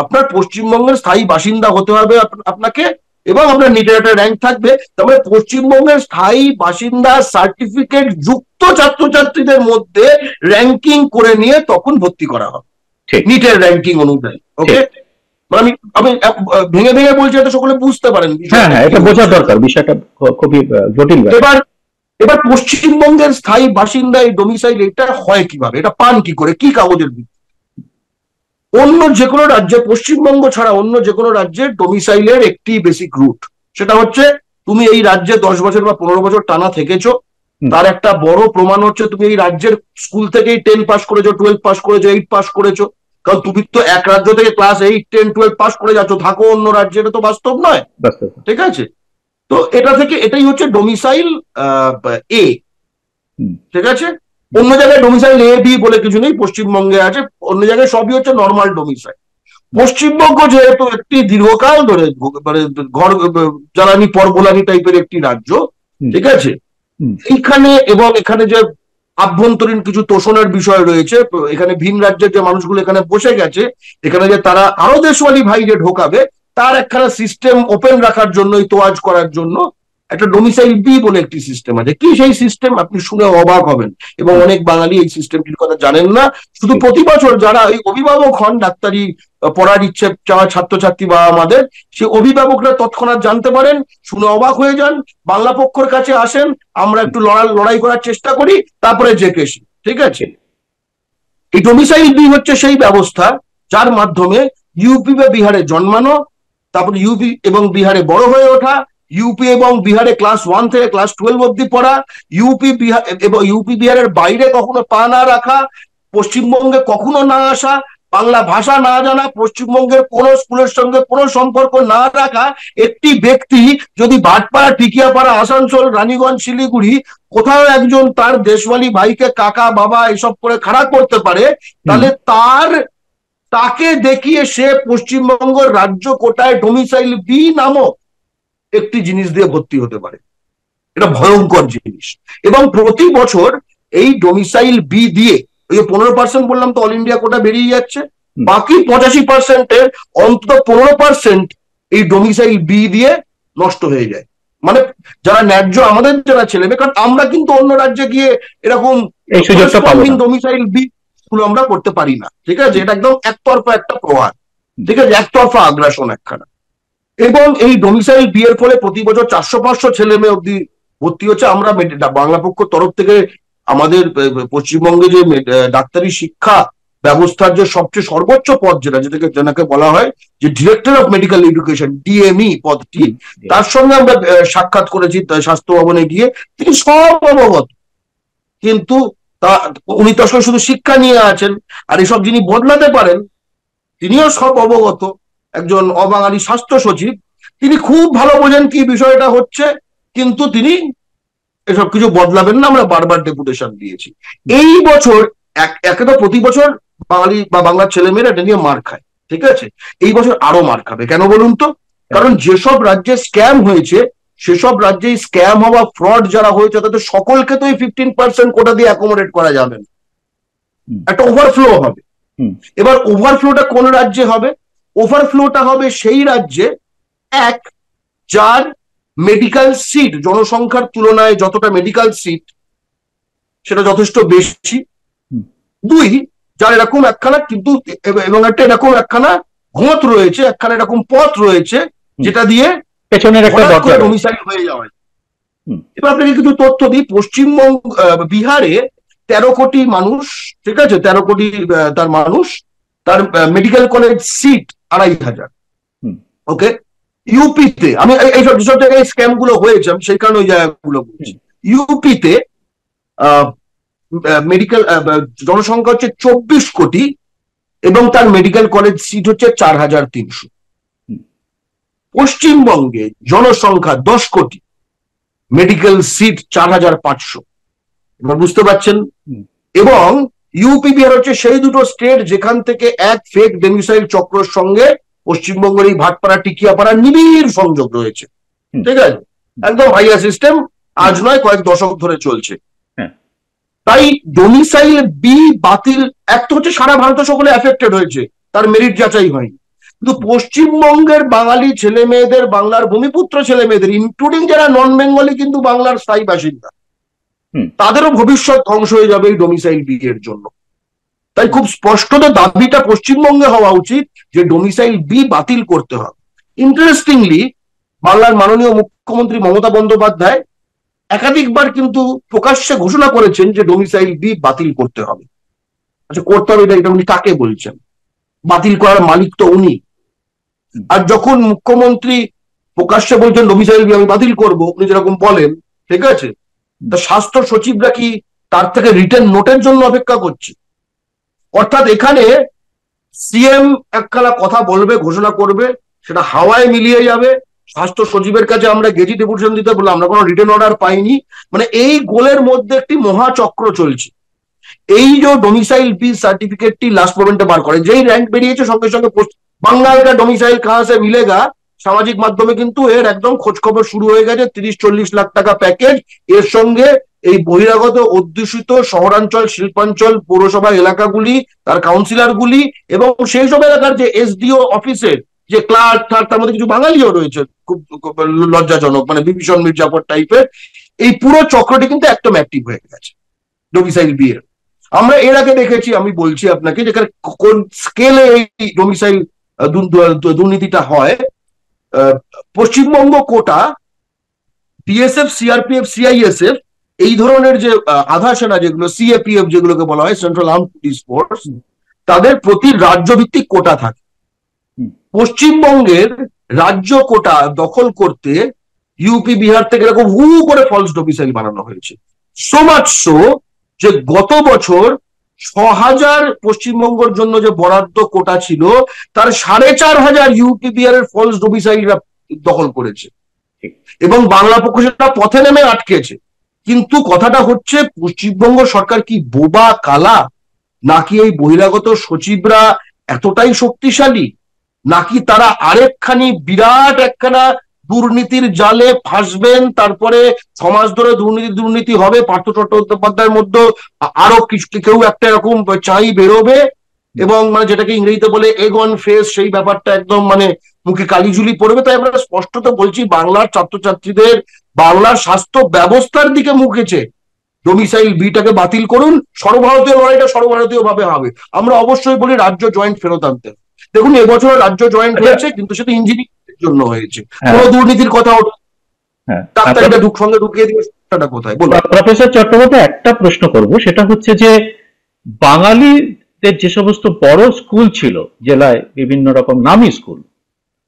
আপনার পশ্চিমবঙ্গের স্থায়ী বাসিন্দা হতে হবে আপনাকে, এবং আপনার নিটের একটা র্যাঙ্ক থাকবে। তারপরে পশ্চিমবঙ্গের স্থায়ী বাসিন্দা সার্টিফিকেট যুক্ত ছাত্রছাত্রীদের মধ্যে র্যাঙ্কিং করে নিয়ে তখন ভর্তি করা হবে নিটের র্যাঙ্কিং অনুযায়ী, ওকে। আমি ভেঙে ভেঙে বলছি যাতে সকলে বুঝতে পারেন, এটা বোঝা দরকার, বিষয়টা খুবই জটিল। এবার পশ্চিমবঙ্গের স্থায়ী বাসিন্দা এই ডোমিসাইল এটা হয় কিভাবে, এটা পান কি করে, কি কাগজের ভিত্তিতে? অন্য যে কোনো রাজ্যে, পশ্চিমবঙ্গ ছাড়া অন্য যে কোনো রাজ্যের ডোমিসাইলের একটি বেসিক রুট, সেটা হচ্ছে তুমি এই রাজ্যে 10 বছর বা 15 বছর টানা থেকেছো, তার একটা বড় প্রমাণ হচ্ছে তুমি এই রাজ্যের স্কুল থেকেই 10 পাস করেছো, 12 পাস করেছো, 8 পাস করেছো। কারণ তুমি তো এক রাজ্য থেকে ক্লাস 8, 10, 12 পাস করে যাচ্ছ, থাকো অন্য রাজ্যে, এটা তো বাস্তব নয়। ঠিক আছে, তো এটা থেকে এটাই হচ্ছে ডোমিসাইল এ। ঠিক আছে, অন্য জায়গায় ডোমিসাইল এ বি বলে কিছু নেই, পশ্চিমবঙ্গে আছে, অন্য জায়গায় সবই হচ্ছে নর্মাল ডোমিসাইল। পশ্চিমবঙ্গ যেহেতু একটি দীর্ঘকাল ধরে মানে ঘর জ্বালানি পরগোলানি টাইপের একটি রাজ্য, ঠিক আছে, এইখানে এবং এখানে যে আভ্যন্তরীণ কিছু তোষণের বিষয় রয়েছে, এখানে ভিন রাজ্যের যে মানুষগুলো এখানে বসে গেছে, এখানে যে তারা আরো দেশওয়ালি ভাই যে ঢোকাবে, তার একখানা সিস্টেম ওপেন রাখার জন্য, তোয়াজ করার জন্য একটা ডোমিসাইল বি বলে একটি সিস্টেম আছে। কি সেই সিস্টেম, আপনি শুনে অবাক হবেন, এবং অনেক বাঙালি এই সিস্টেমটির কথা জানেন না। শুধু প্রতি বছর যারা এই অভিভাবক হন, ডাক্তারি পড়ার ইচ্ছে চাওয়া ছাত্রছাত্রী বা আমাদের, সে অভিভাবকরা তৎক্ষণাৎ জানতে পারেন, শুনে অবাক হয়ে যান, বাংলা পক্ষের কাছে আসেন, আমরা একটু লড়াই করার চেষ্টা করি, তারপরে জেকেসি। ঠিক আছে, এই ডোমিসাইল বি হচ্ছে সেই ব্যবস্থা যার মাধ্যমে ইউপি বা বিহারে জন্মানো, তারপর ইউপি এবং বিহারে বড় হয়ে ওঠা, ইউপি এবং বিহারে ক্লাস 1 থেকে ক্লাস 12 অব্দি পড়া, ইউপি বিহার এবং ইউপি বিহারের বাইরে কখনো পা না রাখা, পশ্চিমবঙ্গে কখনো না আসা, বাংলা ভাষা না জানা, পশ্চিমবঙ্গের কোন স্কুলের সঙ্গে কোনো সম্পর্ক না রাখা একটি ব্যক্তি যদি ভাটপাড়া, টিকিয়াপাড়া, আসানসোল, রানীগঞ্জ, শিলিগুড়ি কোথাও একজন তার দেশওয়ালি ভাইকে কাকা বাবা এসব করে খাড়া করতে পারে, তাহলে তাকে দেখিয়ে সে পশ্চিমবঙ্গ রাজ্য কোটায় ডোমিসাইল বি নামক একটি জিনিস দিয়ে ভর্তি হতে পারে। এটা ভয়ঙ্কর জিনিস। এবং প্রতি বছর এই ডোমিসাইল বি দিয়ে, ওই 15% বললাম তো অল ইন্ডিয়া কোটা বেরিয়ে যাচ্ছে, বাকি 85%-এর অন্তত 15% এই ডোমিসাইল বি দিয়ে নষ্ট হয়ে যায়। মানে যারা ন্যায্য আমাদের যারা ছেলে মেয়ে, কারণ আমরা কিন্তু অন্য রাজ্যে গিয়ে এরকম ডোমিসাইল বি গুলো আমরা করতে পারি না। ঠিক আছে, এটা একদম একতরফা একটা প্রহার, ঠিক আছে, একতরফা আগ্রাসন একখানা। এবং এই ডোমিসাইল বি এর ফলে প্রতি বছর 400-500 ছেলে মেয়ে অব্দি ভর্তি হচ্ছে। আমরা বাংলা পক্ষ তরফ থেকে আমাদের পশ্চিমবঙ্গে যে ডাক্তারি শিক্ষা ব্যবস্থার যে সবচেয়ে সর্বোচ্চ পদ যেটাকে বলা হয় যে director of medical education, DME পদটি, তার সঙ্গে আমরা সাক্ষাৎ করেছি স্বাস্থ্য ভবনে গিয়ে। তিনি সব অবগত, কিন্তু উনি তো আসলে শুধু শিক্ষা নিয়ে আছেন, আর এসব যিনি বদলাতে পারেন তিনিও সব অবগত, একজন অবাঙালি স্বাস্থ্য সচিব, তিনি খুব ভালো বোঝেন কি বিষয়টা হচ্ছে, কিন্তু তিনি এসব কিছু বদলাবেন না। আমরা বারবার ডেপুটেশন দিয়েছি। এই বছর একে তো প্রতি বছর বাঙালি বা বাংলার ছেলেমেয়েরা এটা নিয়ে মার খায়, ঠিক আছে, এই বছর আরো মার খাবে। কেন বলুন তো? কারণ যেসব রাজ্যে স্ক্যাম হয়েছে, সেসব রাজ্যে স্ক্যাম হওয়া, ফ্রড যারা হয়েছে, তাদের সকলকে তো এই 15% কোটা দিয়ে অ্যাকোমোডেট করা যাবে না, একটা ওভারফ্লো হবে। এবার ওভারফ্লোটা কোন রাজ্যে হবে? ওভারফ্লোটা হবে সেই রাজ্যে, এক, যার মেডিকেল সিট জনসংখ্যার তুলনায় যতটা মেডিকেল সিট সেটা যথেষ্ট বেশি, দুই, যার এরকম একখানা কিন্তু এবং একটা এরকম একখানা ঘোঁত রয়েছে, একখানা এরকম পথ রয়েছে যেটা দিয়ে পেছনের একটা ডোমিসাইল হয়ে যাওয়া। এবার আপনাকে কিছু তথ্য দিই। পশ্চিমবঙ্গ, বিহারে 13 কোটি মানুষ, ঠিক আছে, 13 কোটি তার মানুষ, তার মেডিকেল কলেজ সিট 2500। ওকে, ইউপিতে, আমি এইসব যেসব জায়গায় স্ক্যাম গুলো হয়েছে আমি সেই কারণে ওই জায়গাগুলো বলছি। ইউপিতে মেডিকেল জনসংখ্যা হচ্ছে 24 কোটি এবং তার মেডিকেল কলেজ সিট হচ্ছে 4300। পশ্চিমবঙ্গে জনসংখ্যা 10 কোটি, মেডিকেল সিট 4500। এবার বুঝতে পারছেন? এবং ইউপি বিহার হচ্ছে সেই দুটো স্টেট যেখান থেকে এক ফেক ডোমিসাইল চক্রের সঙ্গে পশ্চিমবঙ্গের এই ভাটপাড়া, টিকিয়াপাড়া নিবিড় সংযোগ রয়েছে। ঠিক আছে, একদম হাইয়া সিস্টেম, আজ নয় কয়েক দশক ধরে চলছে। তাই ডোমিসাইল বি বাতিল, এক তো হচ্ছে সারা ভারত সকলে এফেক্টেড হয়েছে, তার মেরিট যাচাই হয়নি, কিন্তু পশ্চিমবঙ্গের বাঙালি ছেলে মেয়েদের, বাংলার ভূমিপুত্র ছেলে মেয়েদের, ইনক্লুডিং যারা নন বেঙ্গলি কিন্তু বাংলার স্থায়ী বাসিন্দা, তাদেরও ভবিষ্যৎ ধ্বংস হয়ে যাবে এই ডোমিসাইল বি এর জন্য। তাই খুব স্পষ্টত দাবিটা পশ্চিমবঙ্গে হওয়া উচিত যে ডোমিসাইল বি বাতিল করতে হবে। ইন্টারেস্টিংলি, বাংলার মাননীয় মুখ্যমন্ত্রী মমতা বন্দ্যোপাধ্যায় একাধিকবার কিন্তু প্রকাশ্যে ঘোষণা করেছেন যে ডোমিসাইল বি বাতিল করতে হবে। আচ্ছা, করতে হবে এটা উনি কাকে বলছেন? বাতিল করার মালিক তো উনি। আর যখন মুখ্যমন্ত্রী প্রকাশ্যে বলছেন ডোমিসাইল বি আমি বাতিল করবো, আপনি যেরকম বলেন, ঠিক আছে, তা স্বাস্থ্য সচিবরা কি তার থেকে রিটেন নোটের জন্য অপেক্ষা করছে? অর্থাৎ এখানে সিএম একখানা কথা বলবে, ঘোষণা করবে, সেটা হাওয়ায় মিলিয়ে যাবে, স্বাস্থ্য সচিবের কাছে আমরা গেজেট ডেপুটেশন দিতে বললাম, আমরা কোনো রিটেন অর্ডার পাইনি। মানে এই গোলের মধ্যে একটি মহাচক্র চলছে। এই যে ডোমিসাইল বি সার্টিফিকেটটি লাস্ট মোমেন্টে বার করে, যেই র্যাঙ্ক বেরিয়েছে সঙ্গে সঙ্গে বাঙ্গাল কা ডোমিসাইল কাহা সে মিলেগা, সামাজিক মাধ্যমে কিন্তু এর একদম খোঁজ খবর শুরু হয়ে গেছে। 30-40 লাখ টাকা প্যাকেজ, এর সঙ্গে এই বহিরাগত অধ্যুষিত শহরাঞ্চল, শিল্পাঞ্চল, পৌরসভা এলাকাগুলি, তার কাউন্সিলরগুলি এবং সেই সব এলাকার যে এসডিও অফিসের যে ক্লার্ক, তার মধ্যে কিছু বাঙালিও রয়েছে, খুব লজ্জাজনক, মানে বিভীষণ মির্জাফর টাইপের। এই পুরো চক্রটি কিন্তু একদম অ্যাক্টিভ হয়ে গেছে ডোমিসাইল বি এর। আমরা এর আগে দেখেছি, আমি বলছি আপনাকে, যেখানে কোন স্কেলে এই ডোমিসাইল দুর্নীতিটা হয়। পশ্চিমবঙ্গ কোটা, বিএসএফ, সিআরপিএফ, সিআইএসএফ, এই ধরনের যে আধা সেনা যেগুলো, সিএপিএফ যেগুলোকে বলা হয়, সেন্ট্রাল আর্ম পুলিশ ফোর্স, তাদের প্রতি রাজ্য ভিত্তিক কোটা থাকে। পশ্চিমবঙ্গের রাজ্য কোটা দখল করতে ইউপি, বিহার থেকে এরকম হু করে ফলস ডোমিসাইল বানানো হয়েছে। সো মাচ সো যে গত বছর 6,000 পশ্চিমবঙ্গের জন্য যে বরাদ্দ কোটা ছিল, তার 4,500 ইউপি, বিহারের ফলস ডোমিসাইলরা দখল করেছে এবং বাংলা পক্ষ সেটা পথে নেমে আটকেছে। কিন্তু কথাটা হচ্ছে, পশ্চিমবঙ্গ সরকার কি বোবা কালা, নাকি এই বহিরাগত সচিবরা এতটাই শক্তিশালী, নাকি তারা আরেকখানি বিরাট একখানা দুর্নীতির জালে ফাঁসবেন, তারপরে সমাজ ধরে দুর্নীতি হবে, পার্থ চট্টোপাধ্যায়ের মধ্যে আরো কিছু কেউ একটা এরকম চাই বেরোবে এবং মানে যেটাকে ইংরেজিতে বলে এগ অন ফেস, সেই ব্যাপারটা একদম মানে মুখে কালিঝুলি পড়বে। তাই আমরা স্পষ্টত বলছি, বাংলার ছাত্রছাত্রীদের বাংলার স্বাস্থ্য ব্যবস্থার দিকে মুখেছে, ডোমিসাইল বিটাকে বাতিল করুন, সর্বভারতীয় লড়াইটা সর্বভারতীয় ভাবে হবে। আমরা অবশ্যই বলি রাজ্য জয়েন্ট ফেরত আনতে। দেখুন, এবছর রাজ্য জয়েন্ট হয়েছে, কিন্তু সেটা ইঞ্জিনিয়ারিং জন্য হয়েছে, কোনো দুর্নীতির কথা ডাক্তার এটা সঙ্গে ঢুকিয়ে দিয়ে সেটা কোথায় বলো। প্রফেসর চট্টোপাধ্যায়, একটা প্রশ্ন করব, সেটা হচ্ছে যে বাঙালিদের যে সমস্ত বড় স্কুল ছিল জেলায়, বিভিন্ন রকম নামী স্কুল,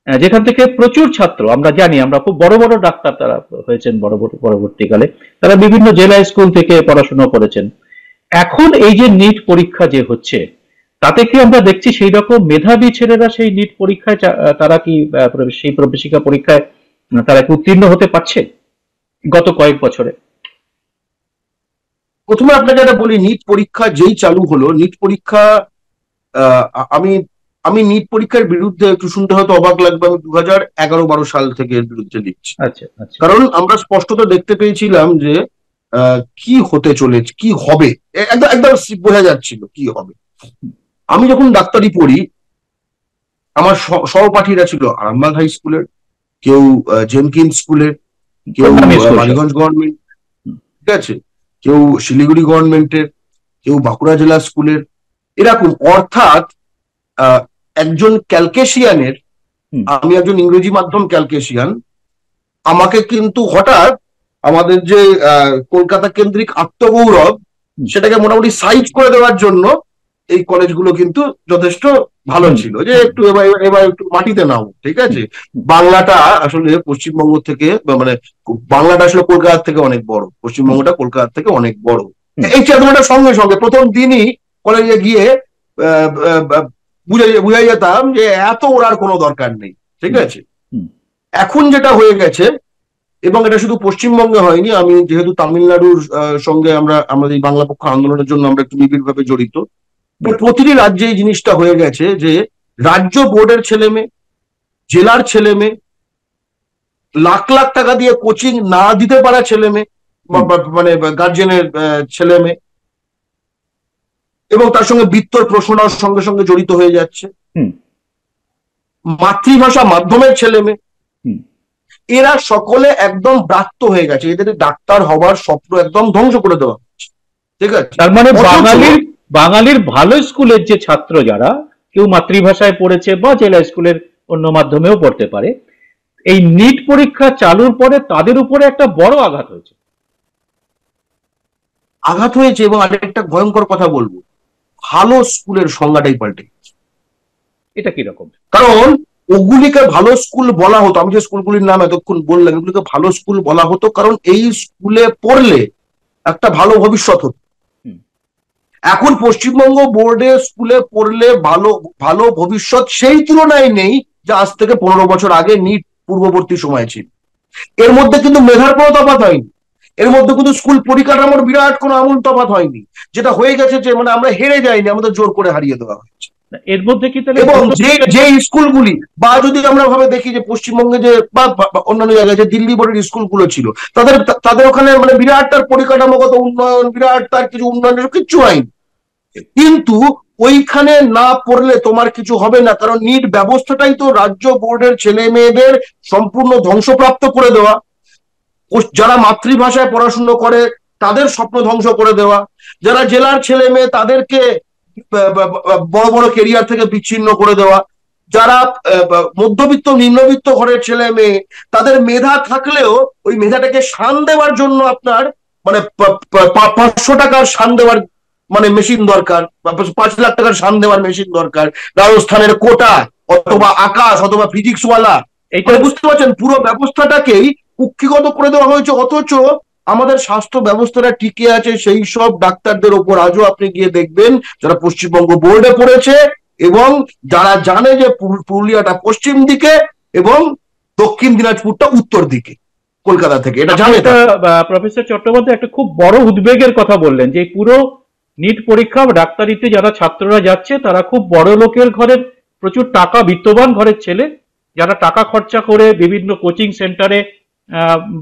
যেখান থেকে প্রচুর ছাত্র, আমরা জানি, আমরা খুব বড় বড় ডাক্তার তারা হয়েছেন পরবর্তীকালে, তারা বিভিন্ন জেলা স্কুল থেকে পড়াশোনা করেছেন। এখন এই যে নিট পরীক্ষা যে হচ্ছে, তাতে কি আমরা দেখছি সেই রকম মেধাবী ছেলেরা সেই নিট পরীক্ষায় তারা কি সেই প্রবেশিকা পরীক্ষায় তারা কি উত্তীর্ণ হতে পারছে গত কয়েক বছরে? প্রথমে আপনাকে একটা বলি, নিট পরীক্ষা যেই চালু হলো, নিট পরীক্ষা, আমি আমি নিট পরীক্ষার বিরুদ্ধে, একটু শুনতে হয়তো অবাক লাগবে, আমি 2011-12 সাল থেকে এর বিরুদ্ধে লিখছি। আচ্ছা, কারণ আমরা স্পষ্টত দেখতে পেয়েছিলাম যে কি হতে চলেছে, কি হবে, একদম একদম বোঝা যাচ্ছিল কি হবে। আমি যখন ডাক্তারি পড়ি, আমার সহপাঠীরা ছিল আরামবাগ হাই স্কুলের, কেউ জেমকিন্স স্কুলের, কেউ মানিগঞ্জ গভর্নমেন্ট, ঠিক আছে, কেউ শিলিগুড়ি গভর্নমেন্টের, কেউ বাঁকুড়া জেলা স্কুলের, এরকম। অর্থাৎ একজন ক্যালকেশিয়ানের, আমি একজন ইংরেজি মাধ্যম ক্যালকেশিয়ান, আমাকে কিন্তু হঠাৎ আমাদের যে কলকাতা কেন্দ্রিক আত্মগৌরব, সেটাকে মোটামুটি সাইজ করে দেওয়ার জন্য এই কলেজগুলো কিন্তু যথেষ্ট ভালো ছিল, যে একটু এবার একটু মাটিতে নাও, ঠিক আছে। বাংলাটা আসলে পশ্চিমবঙ্গ থেকে, মানে বাংলাটা আসলে কলকাতা থেকে অনেক বড়, পশ্চিমবঙ্গটা কলকাতা থেকে অনেক বড়। এই চেতনাটার সঙ্গে সঙ্গে প্রথম দিনই কলেজে গিয়ে বুঝাই যেতাম যে এত ওড়ার কোনো দরকার নেই, ঠিক আছে। এখন যেটা হয়ে গেছে, এবং এটা শুধু পশ্চিমবঙ্গে হয়নি, আমি যেহেতু তামিলনাড়ুর সঙ্গে আমাদের বাংলা পক্ষ আন্দোলনের জন্য আমরা একটু নিবিড়ভাবে জড়িত, প্রতিটি রাজ্যে এই জিনিসটা হয়ে গেছে যে রাজ্য বোর্ডের ছেলে মেয়ে, জেলার ছেলে মেয়ে, লাখ লাখ টাকা দিয়ে কোচিং না দিতে পারা ছেলে মেয়ে, মানে গার্জেনের ছেলে মেয়ে, এবং তার সঙ্গে বৃত্তর প্রশ্নটার সঙ্গে সঙ্গে জড়িত হয়ে যাচ্ছে, মাতৃভাষা মাধ্যমের ছেলে মেয়ে, এরা সকলে একদম ব্রাত্য হয়ে গেছে, এদের ডাক্তার হবার স্বপ্ন একদম ধ্বংস করে দেওয়া হচ্ছে, ঠিক আছে। তার মানে বাঙালির ভালো স্কুলের যে ছাত্র, যারা কেউ মাতৃভাষায় পড়েছে বা জেলা স্কুলের অন্য মাধ্যমেও পড়তে পারে, এই নিট পরীক্ষা চালুর পরে তাদের উপরে একটা বড় আঘাত হয়েছে। এবং আরেকটা ভয়ঙ্কর কথা বলবো, ভালো স্কুলের সংজ্ঞাটাই পাল্টে গেছে। এটা কিরকম? কারণ ওগুলিকে ভালো স্কুল বলা হতো, আমি যে স্কুলগুলির নাম এতক্ষণ বললাম এগুলিকে ভালো স্কুল বলা হতো, কারণ এই স্কুলে পড়লে একটা ভালো ভবিষ্যৎ হতো। এখন পশ্চিমবঙ্গ বোর্ডে স্কুলে পড়লে ভালো ভালো ভবিষ্যৎ সেই তুলনায় নেই যা আজ থেকে 15 বছর আগে নিট পূর্ববর্তী সময় ছিল। এর মধ্যে কিন্তু মেধার কোনো তফাৎ হয়নি, এর মধ্যে কিন্তু স্কুল পরিকাঠামোর বিরাট কোনো আমূল তফাৎ হয়নি। যেটা হয়ে গেছে যে মানে আমরা হেরে যাইনি, আমাদের জোর করে হারিয়ে দেওয়া হয়েছে। এর মধ্যে কি এবং যে স্কুলগুলি বা যদি আমরা ভাবে দেখি যে পশ্চিমবঙ্গে যে বা অন্যান্য জায়গায় যে দিল্লি বোর্ডের স্কুলগুলো ছিল, তাদের তাদের ওখানে মানে বিরাট তার পরিকাঠামোগত উন্নয়ন, বিরাট তার কিছু উন্নয়ন কিচ্ছু হয়নি। কিন্তু ওইখানে না পড়লে তোমার কিছু হবে না, কারণ নিট ব্যবস্থাটাই তো রাজ্য বোর্ডের ছেলে মেয়েদের সম্পূর্ণ ধ্বংসপ্রাপ্ত করে দেওয়া, যারা মাতৃভাষায় পড়াশুনো করে তাদের স্বপ্ন ধ্বংস করে দেওয়া, যারা জেলার ছেলে মেয়ে তাদেরকে বড় বড় কেরিয়ার থেকে বিচ্ছিন্ন করে দেওয়া, যারা মধ্যবিত্ত নিম্নবিত্ত ঘরের ছেলে মেয়ে তাদের মেধা থাকলেও ওই মেধাটাকে শান দেওয়ার জন্য আপনার মানে 500 টাকার শান দেওয়ার মানে মেশিন দরকার, 5 লাখ টাকার শান দেওয়ার মেশিন দরকার, রাজস্থানের কোটা অথবা আকাশ অথবা ফিজিক্সওয়ালা, এটা বুঝতে পারছেন পুরো ব্যবস্থাটাকেই কুক্ষিগত করে দেওয়া হয়েছে। অথচ আমাদের স্বাস্থ্য ব্যবস্থাটা টিকে আছে সেই সব ডাক্তারদের ওপর। আজও আপনি গিয়ে দেখবেন যারা পশ্চিমবঙ্গ বোর্ডে পড়েছে এবং যারা জানে যে পুরুলিয়াটা পশ্চিম দিকে এবং দক্ষিণ দিনাজপুরটা উত্তর দিকে কলকাতা থেকে, এটা জানে। প্রফেসর চট্টোপাধ্যায় একটা খুব বড় উদ্বেগের কথা বললেন যে পুরো নিট পরীক্ষা ডাক্তারিতে যারা ছাত্ররা যাচ্ছে তারা খুব বড় লোকের ঘরের, প্রচুর টাকা বিত্তবান ঘরের ছেলে, যারা টাকা খরচা করে বিভিন্ন কোচিং সেন্টারে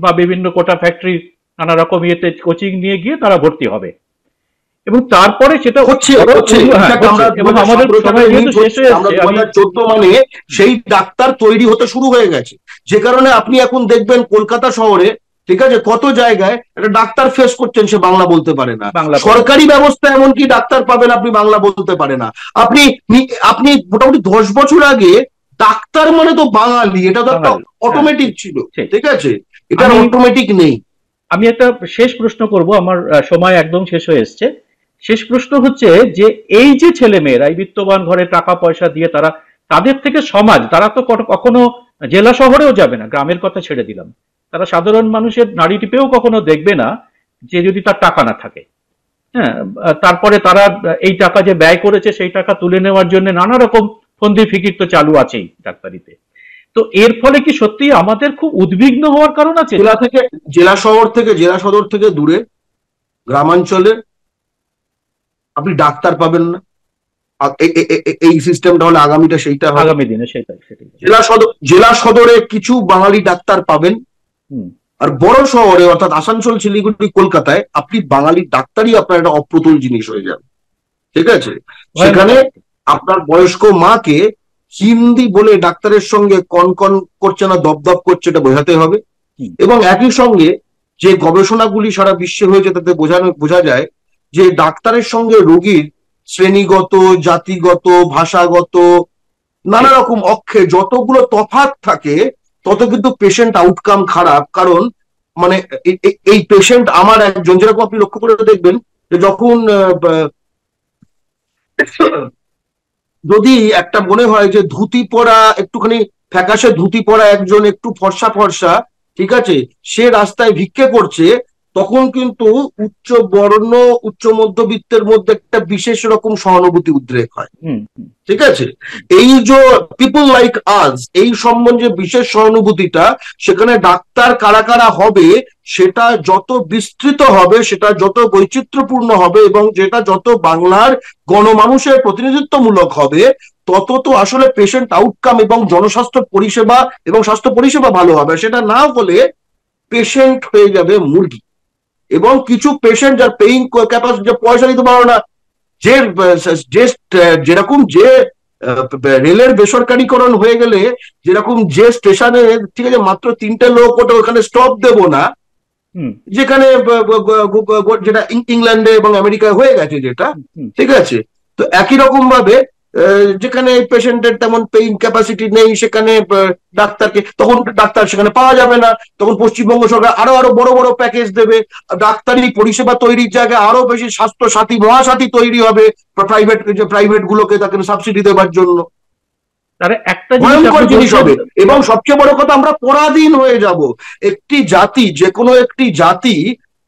বা বিভিন্ন কোটা ফ্যাক্টরি নানা রকম ইয়েতে কোচিং নিয়ে গিয়ে তারা ভর্তি হবে এবং তারপরে সেটা হচ্ছে। এবং আমাদের সময় শেষ হয়ে যাচ্ছে, 2014 মানে সেই ডাক্তার তৈরি হতে শুরু হয়ে গেছে, যে কারণে আপনি এখন দেখবেন কলকাতা শহরে ঠিক আছে কত জায়গায় একটা ডাক্তার ফেস করছেন সে বাংলা বলতে পারে না। সরকারি ব্যবস্থা এমনকি ডাক্তার পাবেন আপনি বাংলা বলতে পারে না। আপনি আপনি মোটামুটি 10 বছর আগে ডাক্তার মানে তো বাঙালি, এটা তো একটা অটোমেটিক ছিল, ঠিক আছে, এটা অটোমেটিক নেই। আমি একটা শেষ প্রশ্ন করব, আমার সময় একদম শেষ হয়ে এসছে। শেষ প্রশ্ন হচ্ছে যে এই যে ছেলে মেয়েরা এই বিত্তবান ঘরে টাকা পয়সা দিয়ে তারা, তাদের থেকে সমাজ, তারা তো কখনো জেলা শহরেও যাবে না, গ্রামের কথা ছেড়ে দিলাম, তারা সাধারণ মানুষের নাড়ি টিপেও কখনো দেখবে না যে যদি তার টাকা না থাকে। হ্যাঁ, তারপরে তারা এই টাকা যে ব্যয় করেছে সেই টাকা তুলে নেওয়ার জন্য নানা রকম ফন্দি ফিকির তো চালু আছেই ডাক্তারিতে। তো এর ফলে কি সত্যি আমাদের খুব উদ্বিগ্ন হওয়ার কারণ আছে? জেলা শহর থেকে, জেলা সদর থেকে দূরে গ্রামাঞ্চলে আপনি ডাক্তার পাবেন না। এই সিস্টেমটা হলে আগামীটা সেইটা হবে, আগামী দিনে সেটাই। জেলা সদরে কিছু বাঙালি ডাক্তার পাবেন, আর বড় শহরে অর্থাৎ আসানসোল, শিলিগুড়ি, কলকাতায় আপনি বাঙালি ডাক্তারই আপনার একটা অপ্রতুল জিনিস হয়ে যাবে, ঠিক আছে। সেখানে আপনার বয়স্ক মাকে হিন্দি বলে ডাক্তারের সঙ্গে কনকন করছে না দপদপ করছে এটা বোঝাতে হবে। এবং একই সঙ্গে যে গবেষণাগুলি সারা বিশ্বে হয়েছে তাতে বোঝা যায় যে ডাক্তারের সঙ্গে রোগীর শ্রেণীগত, জাতিগত, ভাষাগত নানা রকম অক্ষে যতগুলো তফাৎ থাকে তত কিন্তু পেশেন্ট আউটকাম খারাপ। কারণ মানে এই পেশেন্ট আমার একজন, যেরকম আপনি লক্ষ্য করে দেখবেন যে যখন যদি একটা মনে হয় যে ধুতি পরা, একটুখানি ফ্যাকাশে ধুতি পরা একজন একটু ফর্সা ফর্সা, ঠিক আছে, সে রাস্তায় ভিক্ষে করছে, তখন কিন্তু উচ্চ বর্ণ, উচ্চ মধ্যবিত্তের মধ্যে একটা বিশেষ রকম সহানুভূতি উদ্রেক হয়, ঠিক আছে। এই যে পিপল লাইক আস, এই সম্বন্ধে বিশেষ সহানুভূতিটা সেখানে ডাক্তার কারা কারা হবে সেটা যত বিস্তৃত হবে, সেটা যত বৈচিত্র্যপূর্ণ হবে এবং যেটা যত বাংলার গণমানুষের প্রতিনিধিত্বমূলক হবে, তত তো আসলে পেশেন্ট আউটকাম এবং জনস্বাস্থ্য পরিষেবা এবং স্বাস্থ্য পরিষেবা ভালো হবে। সেটা না হলে পেশেন্ট হয়ে যাবে মুরগি। এবং কিছু পেশেন্ট যার পেইং ক্যাপাসিটি, যে পয়সা দিতে পারো না, যে যেরকম যে রেলের বেসরকারীকরণ হয়ে গেলে যেরকম যে স্টেশনে ঠিক আছে মাত্র 3টে লোক ওটা ওখানে স্টপ দেব না, যেখানে যেটা ইংল্যান্ডে এবং আমেরিকায় হয়ে গেছে যেটা, ঠিক আছে। তো একই রকম ভাবে যেখানে পেশেন্টের তেমন পেইং ক্যাপাসিটি নেই সেখানে ডাক্তারকে, তখন ডাক্তার সেখানে পাওয়া যাবে না, তখন পশ্চিমবঙ্গ সরকার আরো বড় বড় প্যাকেজ দেবে, ডাক্তারি পরিষেবা তৈরির জায়গায় আরো বেশি স্বাস্থ্য সাথী, মহাসাথী তৈরি হবে প্রাইভেট গুলোকে তাকে সাবসিডি দেওয়ার জন্য। তারা একটা জিনিস ভয়ঙ্কর আপনি জিনিস হবে। বলছেন, এবং সবচেয়ে বড় কথা, আমরা পরাধীন হয়ে যাব। একটি জাতি, যে কোনো একটি জাতি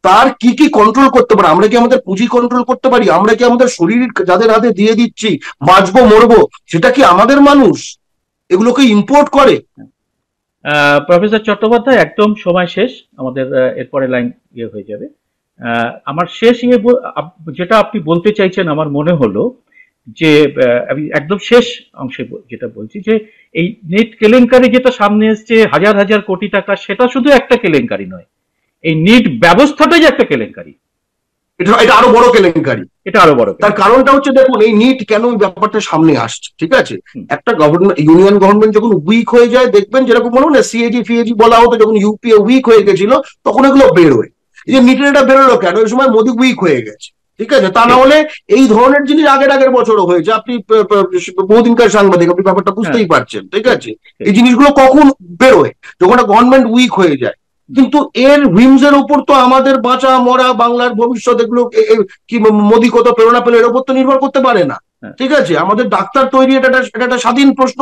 তার কি কি কন্ট্রোল করতে পারে? আমরা কি আমাদের পুঁজি কন্ট্রোল করতে পারি? আমরা কি আমাদের শরীর যাদের হাতে দিয়ে দিচ্ছি, বাঁচবো মরবো, সেটা কি আমাদের মানুষ এগুলোকে ইম্পোর্ট করে? প্রফেসর চট্টোপাধ্যায়, একদম সময় শেষ আমাদের, এরপরে লাইন ইয়ে হয়ে যাবে। আমার শেষ যেটা আপনি বলতে চাইছেন আমার মনে হলো যে, আমি একদম শেষ অংশে যেটা বলছি যে এই নেট কেলেঙ্কারি যেটা সামনে এসছে হাজার হাজার কোটি টাকা, সেটা শুধু একটা কেলেঙ্কারি নয়, এই নিট ব্যবস্থাটাই একটা কেলেঙ্কারি। এটা এটা আরো বড় কেলেঙ্কারি। এটা আরো বড় তার কারণটা হচ্ছে, দেখুন, এই নিট কেন এই ব্যাপারটা সামনে আসছে, ঠিক আছে? একটা গভর্নমেন্ট, ইউনিয়ন গভর্নমেন্ট যখন উইক হয়ে যায়, দেখবেন যেরকম বলুন না, সিএজি ফিএজি বলা হতো, যখন ইউপিএ উইক হয়ে গেছিল তখন এগুলো বেরোয়। এই যে নিটের এটা বেরোলো কেন? ওই সময় মোদি উইক হয়ে গেছে, ঠিক আছে? তা না হলে এই ধরনের জিনিস আগের বছরও হয়েছে। আপনি বহুদিনকার সাংবাদিক, আপনি ব্যাপারটা বুঝতেই পারছেন, ঠিক আছে? এই জিনিসগুলো কখন বেরোয়? যখন গভর্নমেন্ট উইক হয়ে যায়। কিন্তু এর উইমস এর উপর তো আমাদের বাঁচা মরা, বাংলার ভবিষ্যৎ, এগুলো কি মোদি কত প্রেরণা পেলে এর উপর তো নির্ভর করতে পারে না, ঠিক আছে? আমাদের ডাক্তার তৈরি, এটা একটা স্বাধীন প্রশ্ন।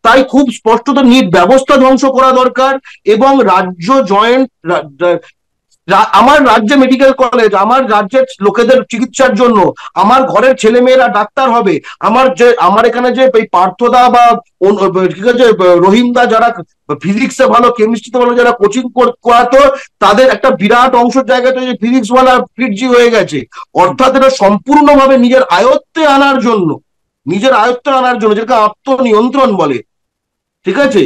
তাই খুব স্পষ্টত নিট ব্যবস্থা ধ্বংস করা দরকার। এবং রাজ্য জয়েন্ট, আমার রাজ্যে মেডিকেল কলেজ, আমার রাজ্যের লোকেদের চিকিৎসার জন্য আমার ঘরের ছেলে মেয়েরা ডাক্তার হবে। আমার এখানে যে পার্থদা বা ঠিক আছে রহিমদা, যারা ফিজিক্সে ভালো, কেমিস্ট্রিতে ভালো, যারা কোচিং করাতো, তাদের একটা বিরাট অংশের জায়গাতে ফিজিক্স ওয়ালা ফিটজি হয়ে গেছে। অর্থাৎ এটা সম্পূর্ণভাবে নিজের আয়ত্তে আনার জন্য, যেটাকে আত্মনিয়ন্ত্রণ বলে, ঠিক আছে?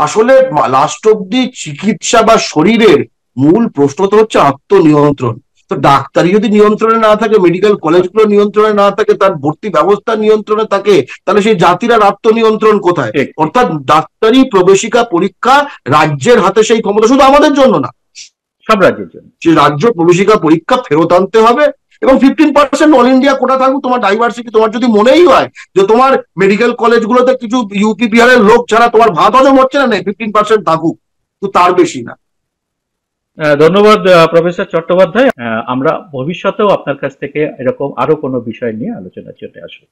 আসলে লাস্ট অব্দি চিকিৎসা বা শরীরের মূল প্রশ্ন তো হচ্ছে আত্মনিয়ন্ত্রণ। তো ডাক্তারি যদি নিয়ন্ত্রণে না থাকে, মেডিকেল কলেজগুলো নিয়ন্ত্রণে না থাকে, তার ভর্তি ব্যবস্থা নিয়ন্ত্রণে থাকে, তাহলে সেই জাতির আর আত্মনিয়ন্ত্রণ কোথায়? অর্থাৎ ডাক্তারি প্রবেশিকা পরীক্ষা রাজ্যের হাতে সেই ক্ষমতা, শুধু আমাদের জন্য না, সব রাজ্যের জন্য। সেই রাজ্য প্রবেশিকা পরীক্ষা ফেরত আনতে হবে। এবং 15% অল ইন্ডিয়া কোটা থাকুক। তোমার ডাইভার্সিটি, তোমার যদি মনেই হয় যে তোমার মেডিকেল কলেজগুলোতে কিছু ইউপি বিহারের লোক ছাড়া তোমার ভাত হজম হচ্ছে না, 15% থাকুক, তো তার বেশি না। ধন্যবাদ প্রফেসর চট্টোপাধ্যায়। আমরা ভবিষ্যতেও আপনার কাছ থেকে এরকম আরো কোনো বিষয় নিয়ে আলোচনার জন্য আসবো।